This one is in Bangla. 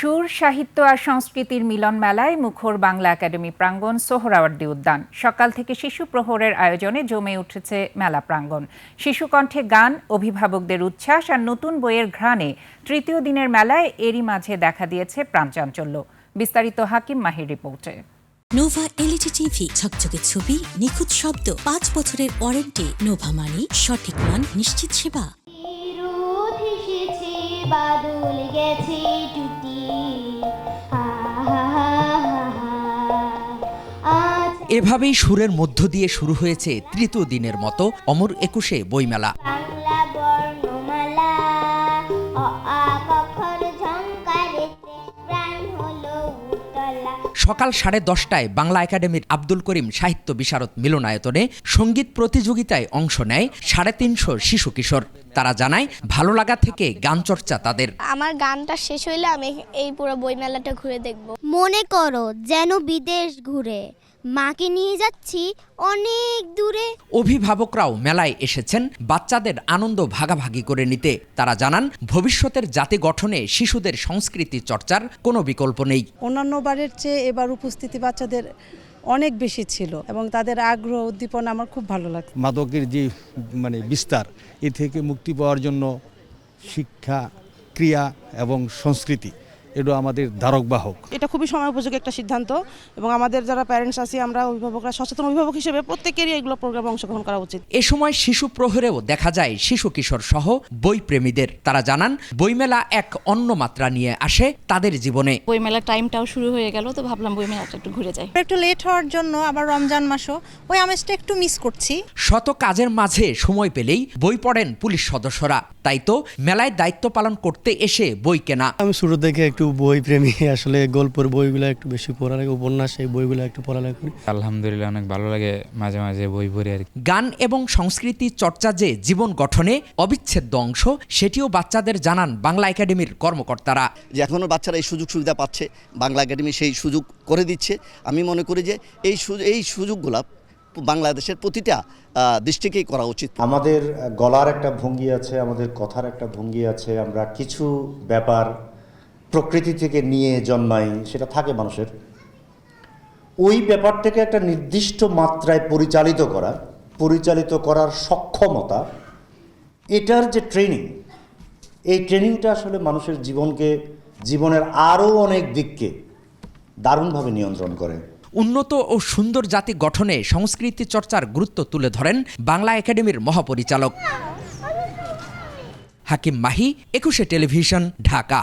সুর, সাহিত্য আর সংস্কৃতির মিলন মেলায় মুখর বাংলা একাডেমি প্রাঙ্গণ, সোহরাওয়ার্দী উদ্যান। সকাল থেকে শিশু প্রহরের আয়োজনে জমে উঠেছে মেলা প্রাঙ্গণ। শিশু কণ্ঠে গান, অভিভাবকদের উচ্ছ্বাস আর নতুন বইয়ের ঘ্রাণে তৃতীয় দিনের মেলায় এরই মাঝে দেখা দিয়েছে প্রাণচাঞ্চল্য। বিস্তারিত হাকিম মাহির রিপোর্টে। নোভা এলইডি টিভি, ঝকঝকে ছবি, নিখুঁত শব্দ, ৫ বছরের ওয়ারেন্টি। নোভা মানি, সঠিক মান, নিশ্চিত সেবা। এভাবেই সুরের মধ্য দিয়ে শুরু হয়েছে তৃতীয় দিনের মতো অমর ২১শে বইমেলা। সকাল 10:30টায় বাংলা একাডেমির আব্দুল করিম সাহিত্য বিশারদ মিলনায়তনে সঙ্গীত প্রতিযোগিতায় অংশ নেয় ৩৫০ শিশু কিশোর। তারা জানায় ভালো লাগা থেকে গান চর্চা তাদের। আমার গানটা শেষ হইলে আমি এই পুরো বইমেলাটা ঘুরে দেখব। মনে করো যেন বিদেশ ঘুরে, মাকে নিয়ে যাচ্ছি অনেক দূরে। অভিভাবকরাও মেলায় এসেছেন বাচ্চাদের আনন্দ ভাগাভাগি করে নিতে। তারা জানান ভবিষ্যতের জাতি গঠনে শিশুদের সংস্কৃতি চর্চার কোনো বিকল্প নেই। অন্যান্য বারের চেয়ে এবার উপস্থিতি বাচ্চাদের অনেক বেশি ছিল এবং তাদের আগ্রহ উদ্দীপনা আমার খুব ভালো লাগছে। মাদকের যে বিস্তার, এ থেকে মুক্তি পাওয়ার জন্য শিক্ষা, ক্রিয়া এবং সংস্কৃতি এটা আমাদের ধারক বাহক। এটা খুবই সময় উপযোগী একটা সিদ্ধান্ত এবং আমাদের যারা প্যারেন্টস আছি, আমরা অভিভাবকরা সচেতন অভিভাবক হিসেবে প্রত্যেকেরই এগুলো প্রোগ্রামে অংশগ্রহণ করা উচিত। এ সময় শিশু প্রহরেও দেখা যায় শিশু কিশোর সহ বই প্রেমীদের। তারা জানান বইমেলা এক অন্য মাত্রা নিয়ে আসে তাদের জীবনে। বইমেলার টাইমটাও শুরু হয়ে গেল, তো ভাবলাম বইমেলাটা একটু ঘুরে যাই। একটু লেট হওয়ার জন্য আবার রমজান মাসও ওই আমেজটা একটু মিস করছি। শত কাজের মাঝে সময় পেলেই বই পড়েন পুলিশ সদস্যরা। তাই তো মেলায় দায়িত্ব পালন করতে এসে বই কেনা। আমি শুরু থেকে একটু বই প্রেমী, আসলে গল্পের বইগুলো একটু বেশি পড়া লাগে, উপন্যাস এই বইগুলো একটু পড়ালেখা করি। আলহামদুলিল্লাহ অনেক ভালো লাগে, মাঝে মাঝে বই পড়ি আর কি। গান এবং সংস্কৃতি চর্চা যে জীবন গঠনে অবিচ্ছেদ্য অংশ, সেটিও বাচ্চাদের জানান বাংলা একাডেমির কর্মকর্তারা। যে এখনও বাচ্চারা এই সুযোগ সুবিধা পাচ্ছে, বাংলা একাডেমি সেই সুযোগ করে দিচ্ছে। আমি মনে করি যে এই সুযোগগুলা বাংলাদেশের প্রতিটা দৃষ্টিকেই করা উচিত। আমাদের গলার একটা ভঙ্গি আছে, আমাদের কথার একটা ভঙ্গি আছে। আমরা কিছু ব্যাপার প্রকৃতি থেকে নিয়ে জন্মাই, সেটা থাকে মানুষের। ওই ব্যাপারটাকে একটা নির্দিষ্ট মাত্রায় পরিচালিত করার সক্ষমতা, এটার যে ট্রেনিং, এই ট্রেনিংটা আসলে মানুষের জীবনের আরও অনেক দিককে দারুণভাবে নিয়ন্ত্রণ করে। উন্নত ও সুন্দর জাতি গঠনে সংস্কৃতি চর্চার গুরুত্ব তুলে ধরেন বাংলা একাডেমির মহাপরিচালক হাকিম মাহি। ২১শে টেলিভিশন, ঢাকা।